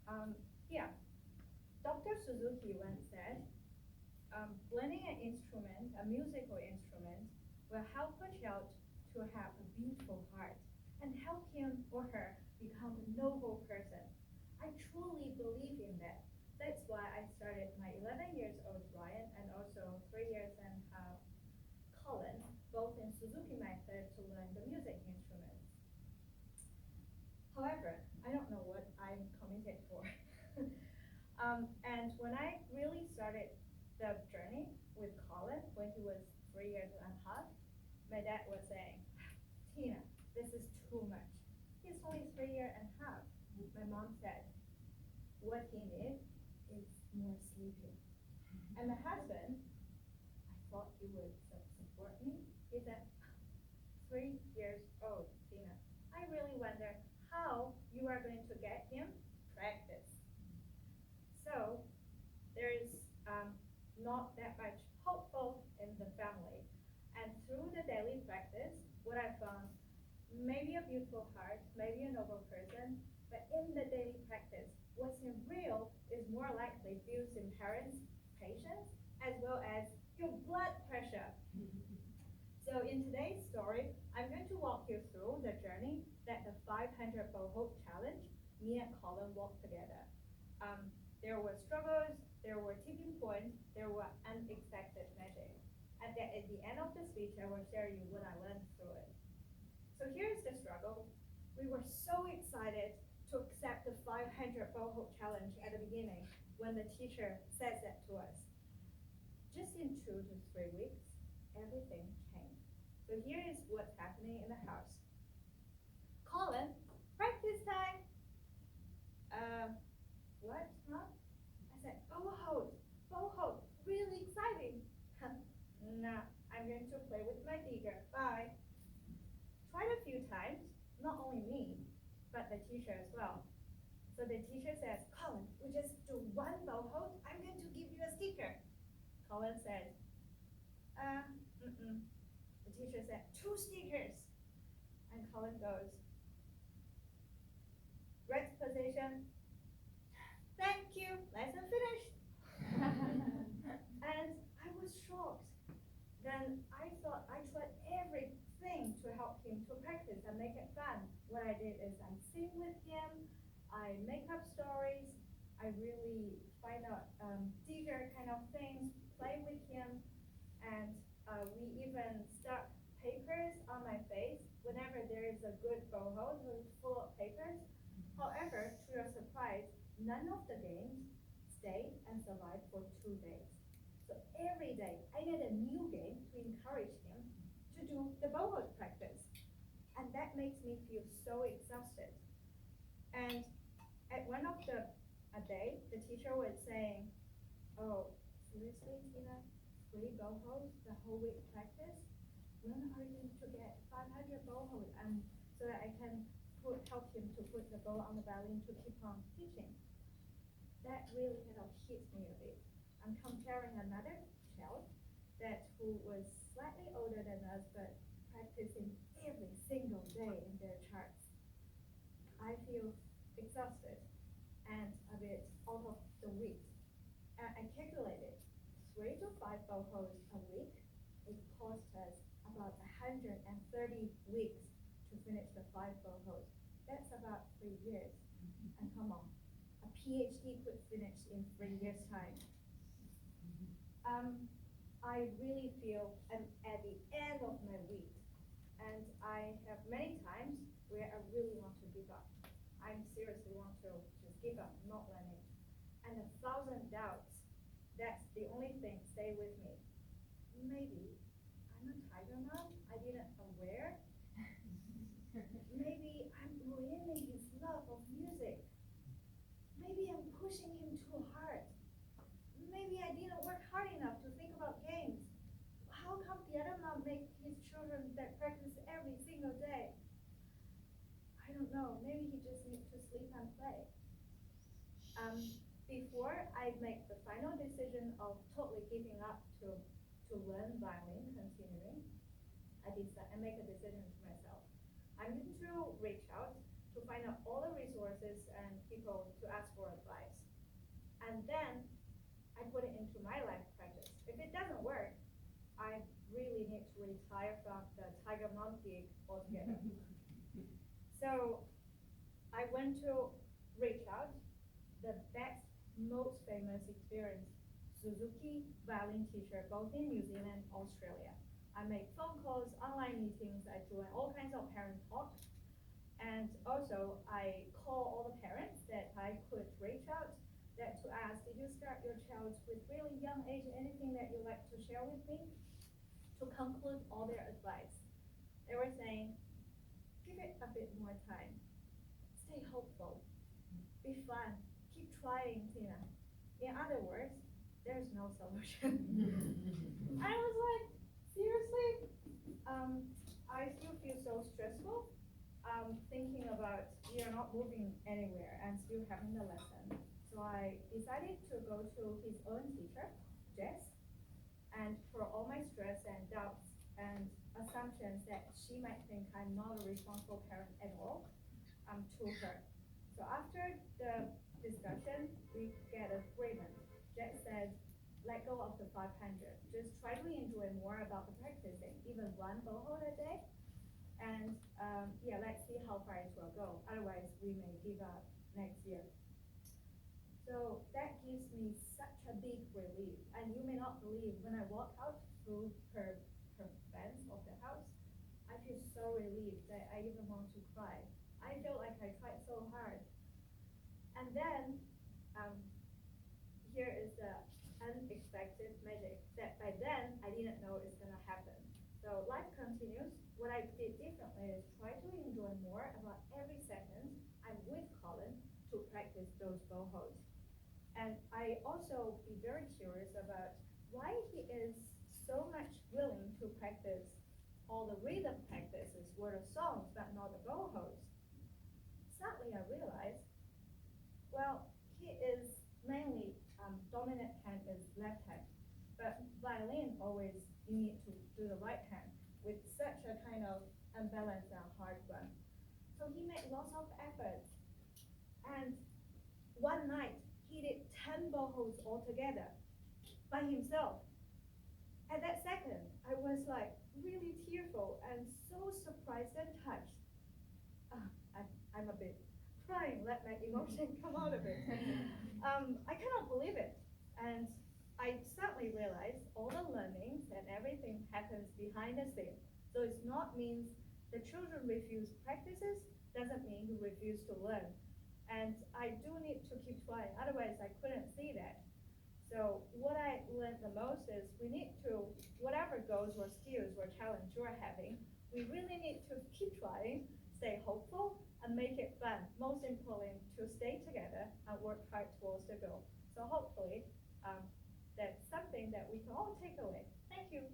Um, yeah, Dr. Suzuki once said, learning an instrument, a musical instrument, will help a child to have a beautiful heart and help him or her become a noble person. I truly believe in that. That's why I started my 11 years old Ryan and also 3 years and Colin, both in Suzuki method to learn the music instruments. However, I don't know what I'm committed for. And when I really started the journey with Colin when he was 3 years and a half, my dad was saying, Tina, this is too much. He's only 3 years and a half. My mom said, what he needs is more sleeping. And my husband, I thought he would support me. He said, 3 years old, Tina. I really wonder how you are going to get him practice. So there is not that much hopeful in the family. And through the daily practice, what I found, maybe a beautiful heart, maybe a noble person, but in the daily practice, what's in real is more likely builds in parents' patience as well as your blood pressure. So in today's story, I'm going to walk you through the journey that the 500 Bow Hope Challenge, me and Colin walked together. There were struggles, there were tipping points, there were unexpected magic. And then at the end of the speech, I will share you what I learned through it. So here's the struggle. We were so excited to accept the 500 Bow Hope Challenge at the beginning when the teacher says that to us. Just in 2 to 3 weeks, everything changed. So here is what's happening in the house. Colin, practice time. What, huh? I said, bow hold, really exciting. Nah, I'm going to play with my digger, bye. Tried a few times, not only me, but the teacher as well. So the teacher says, Colin, we just do one bow hold, I'm going to give you a sticker. Colin said, mm-mm. The teacher said, 2 stickers. And Colin goes, right position, thank you, lesson finished. And I was shocked. Then I thought I tried everything to help him to practice and make it fun. What I did is I sing with him, I make up stories, I really find out digger kind of things, play with him, and we even stuck papers on my face whenever there is a good bow hold full of papers. However, to your surprise, none of the games stayed and survived for 2 days. So every day I need a new game to encourage him to do the bow hold practice. And that makes me feel so exhausted. And at one of the a day, the teacher was saying, oh, seriously, Tina, 3 bow holds the whole week practice? When are you going to get 500 bow hold? And so that I can help him to put the bow on the violin to keep on teaching. That really kind of hit me a bit. I'm comparing another child that who was slightly older than us but practicing every single day in their charts. I feel exhausted and a bit out of the week. I calculated 3 to 5 bow holds a week. It cost us about 130 weeks to finish the 5 bow holds. That's about 3 years. And come on, a PhD could finish in 3 years' time. I really feel I'm at the end of my week, and I have many times where I really want to give up. I seriously want to just give up, not learning. And 1,000 doubts, that's the only thing stay with me. Maybe I'm a tiger mom, I didn't aware. Maybe I'm ruining his love of music. Maybe I'm pushing him too hard. Maybe I didn't work hard enough to think about games. How come the other mom make his children that practice every single day? I don't know. Maybe he just needs to sleep and play. Before I make the final decision of totally giving up to learn violin, continuing, I make a decision to myself. I'm going to reach out to find out all the resources and people to ask for advice. And then I put it into my life practice. If it doesn't work, I really need to retire from the Tiger Mom gig altogether. So I went to reach out the best, most famous experience, Suzuki violin teacher, both in New Zealand and Australia. I make phone calls, online meetings, I join all kinds of parent talks. And also I call all the parents that I could reach out that to ask, did you start your child with really young age, anything that you'd like to share with me? To conclude all their advice. They were saying, give it a bit more time. Stay hopeful. Be fun. Keep trying, Tina. In other words, there's no solution. I was like, seriously? I still feel so stressful. Thinking about you're not moving anywhere and still having the lesson. So I decided to go to his own teacher, Jess, and for all my stress and doubts and assumptions that she might think I'm not a responsible parent at all, to her. So after the discussion, we get agreement. Jack said, let go of the 500. Just try to enjoy more about the practicing, even one boho a day. And yeah, let's see how far it will go. Otherwise, we may give up next year. So that gives me such a big relief. And you may not believe when I walk out through her fence of the house, I feel so relieved that I even want to cry. I feel like I tried so hard. And then here is the unexpected magic that by then I didn't know it's gonna happen. So life continues. What I did differently is try to enjoy more about every second I'm with Colin to practice those bohos. And I also be very curious about why he is so much willing to practice all the rhythm practices were the songs, but not the bohos. Suddenly I realized, well, he is mainly dominant hand is left hand, but violin always you need to do the right hand with such a kind of unbalanced and hard one. So he made lots of efforts, and one night he did 10 bohos altogether by himself. At that second, I was like really tearful and so surprised and touched. I'm a bit crying, let my emotion come out of it. I cannot believe it. And I suddenly realized all the learnings and everything happens behind the scene. So it's not means the children refuse practices, doesn't mean you refuse to learn. And I do need to keep trying, otherwise I couldn't see that. So what I learned the most is we need to, whatever goals or skills or challenge you're having, we really need to keep trying, stay hopeful, and make it fun. Most importantly, to stay together and work hard towards the goal. So hopefully, that's something that we can all take away. Thank you.